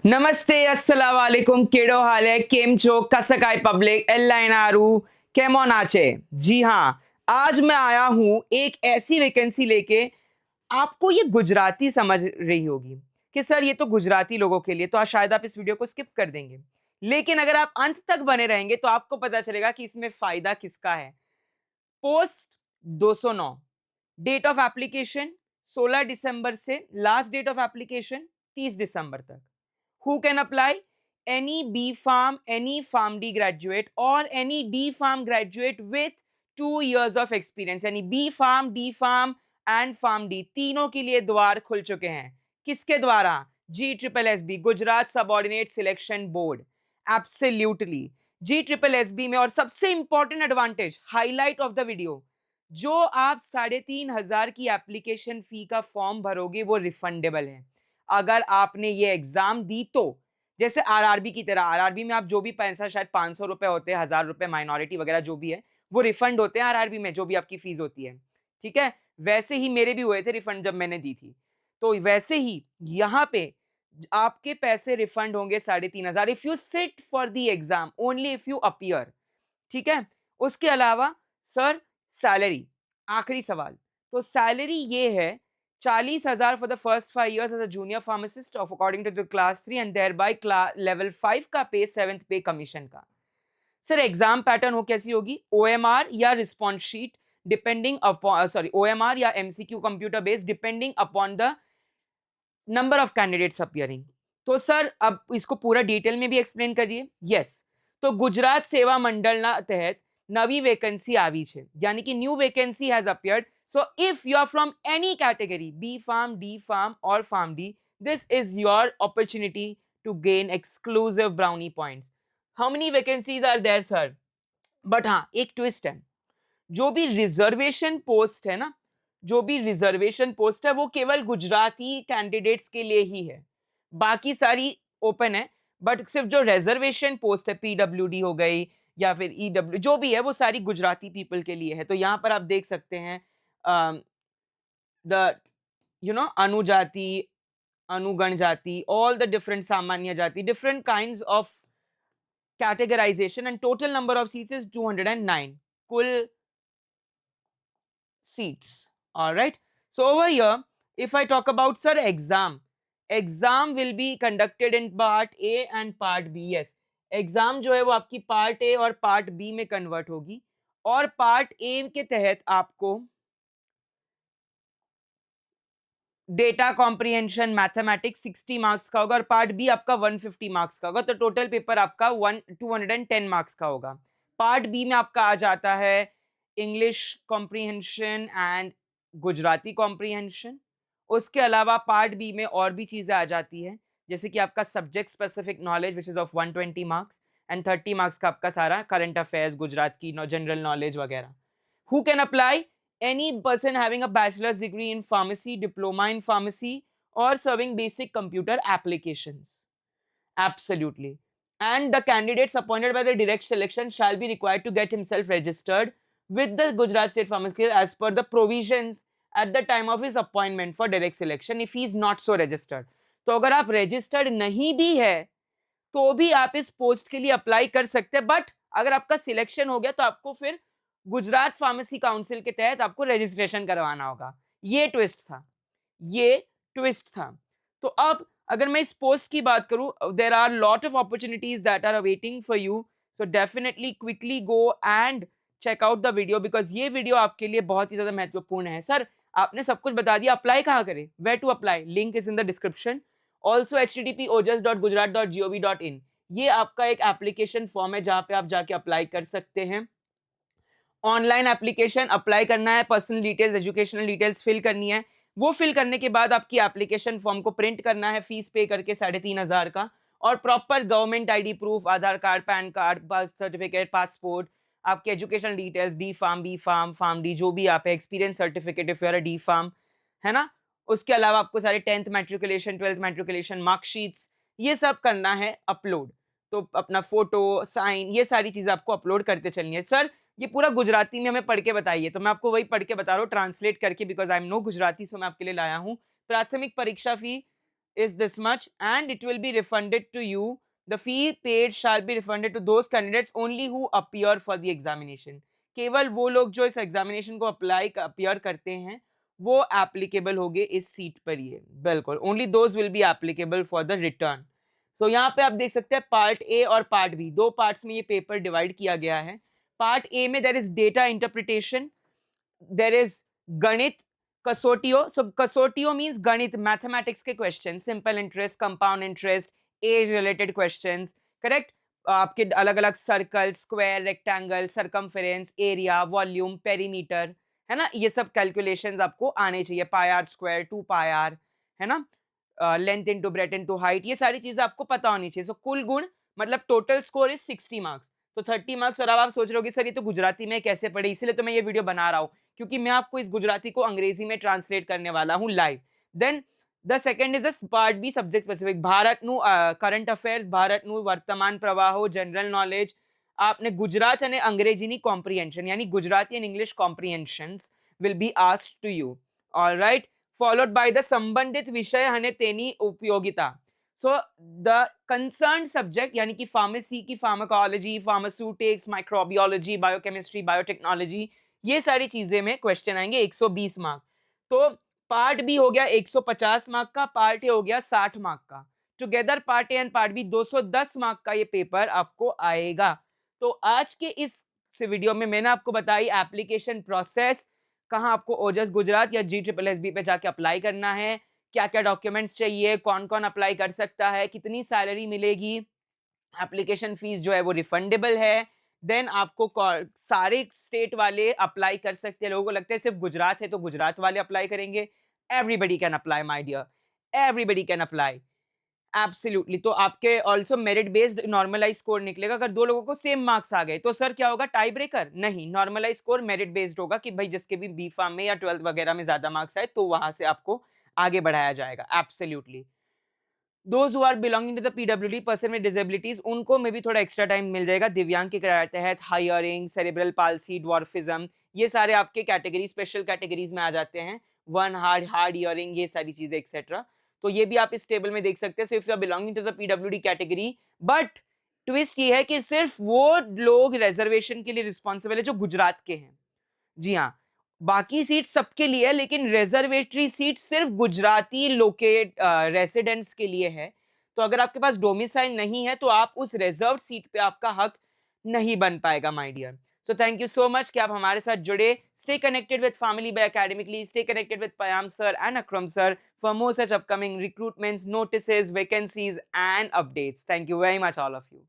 નમસ્તે અસ્સલામ વાલેકુમ કેડો હાલ है કેમ છો कसकाई पब्लिक एलाइन आरू केमोन आचे। जी हाँ, आज मैं आया हूँ एक ऐसी वैकेंसी लेके। आपको ये गुजराती समझ रही होगी कि सर ये तो गुजराती लोगों के लिए, तो आज शायद आप इस वीडियो को स्किप कर देंगे, लेकिन अगर आप अंत तक बने रहेंगे तो आपको पता चलेगा कि इसमें फायदा किसका है। पोस्ट 209, डेट ऑफ एप्लीकेशन 16 दिसंबर से लास्ट डेट ऑफ एप्लीकेशन 30 दिसंबर तक। Who can apply? Any B Farm, any PharmD graduate or any D Farm graduate with 2 years of experience। यानी B Farm, D Farm and PharmD तीनों के लिए द्वार खुल चुके हैं। किसके द्वारा? GSSB, Gujarat subordinate selection board. Absolutely GSSB में। और सबसे important advantage, highlight of the video, जो आप 3,500 की एप्लीकेशन फी का फॉर्म भरोगे वो रिफंडेबल है। अगर आपने ये एग्जाम दी तो, जैसे आरआरबी की तरह, आरआरबी में आप जो भी पैसा, शायद 500 रुपए होते हैं, 1000 रुपए माइनॉरिटी वगैरह जो भी है, वो रिफंड होते हैं आरआरबी में, जो भी आपकी फीस होती है। ठीक है, वैसे ही मेरे भी हुए थे रिफंड जब मैंने दी थी। तो वैसे ही यहाँ पे आपके पैसे रिफंड होंगे 3,500 if you sit for the exam, only if you appear. ठीक है, उसके अलावा सर सैलरी, आखिरी सवाल। तो सैलरी ये है 40,000 for the first 5 years as a junior pharmacist of according to the class 3 and thereby level 5 का पे 7th पे कमीशन का। सर एग्जाम पैटर्न हो कैसी होगी? ओएमआर या response sheet depending upon, sorry OMR या MCQ computer based depending upon the number of candidates appearing. तो सर अब इसको पूरा डिटेल में भी एक्सप्लेन करिए। यस, तो गुजरात सेवा मंडलना तहत नवी वेकेंसी આવી છે, यानी कि new vacancy has appeared. So if you are from any category, B form, D form और form D, this is your opportunity to gain exclusive brownie points. How many vacancies are there sir? But हाँ, एक twist है, जो भी reservation post है ना, जो भी रिजर्वेशन पोस्ट है वो केवल गुजराती कैंडिडेट्स के लिए ही है, बाकी सारी ओपन है। बट सिर्फ जो रिजर्वेशन पोस्ट है, पीडब्ल्यूडी हो गई या फिर ईडब्ल्यू, जो भी है वो सारी गुजराती पीपल के लिए है। तो यहाँ पर आप देख सकते हैं द अनुजाति, अनुगण जाति, ऑल द डिफरेंट सामान्य जाति, different kinds of categorization and total number of seats is 209 कुल seats. All right, so over here if I talk about sir exam will be conducted in part A and part B। yes, exam जो है वो आपकी part A और part B में convert होगी, और part A के तहत आपको डेटा कॉम्प्रिहेंशन मैथमेटिक्स 60 मार्क्स का होगा, और पार्ट बी आपका 150 मार्क्स का होगा। तो टोटल पेपर आपका 210 मार्क्स का होगा। पार्ट बी में आपका आ जाता है English comprehension and Gujarati comprehension. उसके अलावा पार्ट बी में और भी चीजें आ जाती हैं, जैसे कि आपका subject specific knowledge which is of 120 marks and 30 marks का आपका सारा करंट अफेयर्स, गुजरात की जनरल नॉलेज वगैरह। Who can apply? Any person having a bachelor's degree in pharmacy, diploma in pharmacy, or serving basic computer applications. Absolutely. And the candidates appointed by the direct selection shall be required to get himself registered with the Gujarat State Pharmacy as per the provisions at the time of his appointment for direct selection if he is not so registered. तो अगर आप registered नहीं भी है तो भी आप इस पोस्ट के लिए अप्लाई कर सकते हैं, बट अगर आपका सिलेक्शन हो गया तो आपको फिर गुजरात फार्मेसी काउंसिल के तहत आपको रजिस्ट्रेशन करवाना होगा। ये ट्विस्ट था, ये ट्विस्ट था। तो अब अगर मैं इस पोस्ट की बात करूं, there are lot of opportunities that are awaiting for you, so definitely quickly go and check out the video, because ये वीडियो आपके लिए बहुत ही ज्यादा महत्वपूर्ण है। सर आपने सब कुछ बता दिया, अप्लाई कहाँ करें, where to apply, link is in the description. Also http://ojas.gujarat.gov.in, ये आपका एक एप्लीकेशन फॉर्म है जहां पे आप जाके अप्लाई कर सकते हैं। ऑनलाइन एप्लीकेशन अप्लाई करना है, personal details, educational details fill करनी है। वो फिल करने के बाद आपकी एप्लीकेशन फॉर्म को प्रिंट करना है, फीस पे करके 3,500 का, और proper government ID proof, Aadhaar card, PAN card, birth certificate, passport, आपके educational details, D form, B form, form D, जो भी आप है, experience certificate if you are a D form, है ना। उसके अलावा आपको सारे 10th matriculation, 12th matriculation marksheets, ये सब करना है अपलोड। तो अपना फोटो, साइन, ये सारी चीजें आपको अपलोड करते चलनी है। सर ये पूरा गुजराती में हमें पढ़ के बताइए, तो मैं आपको वही पढ़ के बता रहा हूँ ट्रांसलेट करके, because I am no Gujarati, so मैं आपके लिए लाया हूँ। प्राथमिक परीक्षा फी is this much and it will be refunded to you. The fee paid shall be refunded to those candidates only who appear for the examination. केवल वो लोग जो इस एग्जामिनेशन को अपीयर करते हैं वो एप्लीकेबल होंगे इस सीट पर। ये बिल्कुल only those will be applicable for the return. So यहाँ पे आप देख सकते हैं पार्ट ए और पार्ट बी, दो पार्ट्स में ये पेपर डिवाइड किया गया है। पार्ट ए में there is data interpretation, there is गणित, कसौटियों। सो कसौटियों मींस गणित, मैथमेटिक्स के question, simple interest, compound interest, age related questions, correct. आपके अलग अलग circle, square, rectangle, circumference, area, volume, perimeter, है ना, ये सब कैलकुलेशंस आपको आने चाहिए। Pi r square, 2 pi r, है ना, length into breadth into height, ये सारी चीजें आपको पता होनी चाहिए। सो कुल गुण मतलब टोटल स्कोर इज 60 मार्क्स, तो 30 मार्क्स। और अब आप सोच रहे हो सर ये तो गुजराती में कैसे पढ़े, इसीलिए तो मैं ये वीडियो बना रहा हूँ क्योंकि मैं आपको इस गुजराती को अंग्रेजी में ट्रांसलेट करने वाला हूँ live. Then the second is the part B, subject specific, भारतનું કરંટ અફેર્સ, ભારતનું વર્તમાન પ્રવાહો, જનરલ નોલેજ। आपने गुजरात અને અંગ્રેજીની કોમ્પ્રિહેન્શન यानी Gujarati and English comprehensions will be asked to you, alright, followed by the संबंधित विषय અને તેની ઉપયોગિતા। सो द कंसर्न सब्जेक्ट यानी कि फार्मेसी की pharmacology, pharmaceutics, microbiology, biochemistry, biotechnology, ये सारी चीजें में क्वेश्चन आएंगे 120 मार्क। तो पार्ट बी हो गया 150 मार्क का, पार्ट ए हो गया 60 मार्क का। Together part A and part B 210 mark का ये पेपर आपको आएगा। तो आज के इस वीडियो में मैंने आपको बताई एप्लीकेशन प्रोसेस, कहां आपको ओजस गुजरात या GSSB पे जाके अप्लाई करना है, क्या क्या डॉक्यूमेंट्स चाहिए, कौन कौन अप्लाई कर सकता है, कितनी सैलरी मिलेगी, एप्लीकेशन फीस जो है वो रिफंडेबल है। देन आपको सारे स्टेट वाले अप्लाई कर सकते हैं। लोगों को लगता है सिर्फ गुजरात है तो गुजरात वाले अप्लाई करेंगे। Everybody can apply my dear, everybody can apply, absolutely. तो आपके also merit based normalize score निकलेगा। अगर दो लोगों को सेम मार्क्स आ गए तो सर क्या होगा, टाई ब्रेकर? नहीं, नॉर्मलाइज स्कोर मेरिट बेस्ड होगा कि भाई जिसके भी बी फार्म में या 12th वगैरह में ज्यादा मार्क्स आए तो वहां से आपको आगे बढ़ाया जाएगा। Absolutely. Those who are belonging to the PWD, person with disabilities, उनको में भी थोड़ा एक्स्ट्रा टाइम मिल जाएगा दिव्यांग के तहत। हायरिंग, सेरेब्रल पाल्सी, ड्वार्फिज्म, ये सारे आपके कैटेगरी, स्पेशल कैटेगरीज में आ जाते हैं। वन हार्ड हियरिंग, ये सारी चीजें एक्सेट्रा। तो ये भी आप इस टेबल में देख सकते हैं। So if you are belonging to the PWD category, but twist ये है कि सिर्फ वो लोग रिजर्वेशन के लिए रिस्पॉन्सिबल है जो गुजरात के हैं। जी हाँ, बाकी सीट सबके लिए है, लेकिन रिजर्वेटरी सीट सिर्फ गुजराती लोकेट रेसिडेंट्स के लिए है। तो अगर आपके पास डोमिसाइल नहीं है तो आप उस रिजर्व सीट पे आपका हक नहीं बन पाएगा my dear. So thank you so much कि आप हमारे साथ जुड़े। Stay connected with family by academically, stay connected with Payam sir and Akram sir for more such upcoming recruitments, notices, vacancies and updates. Thank you very much all of you.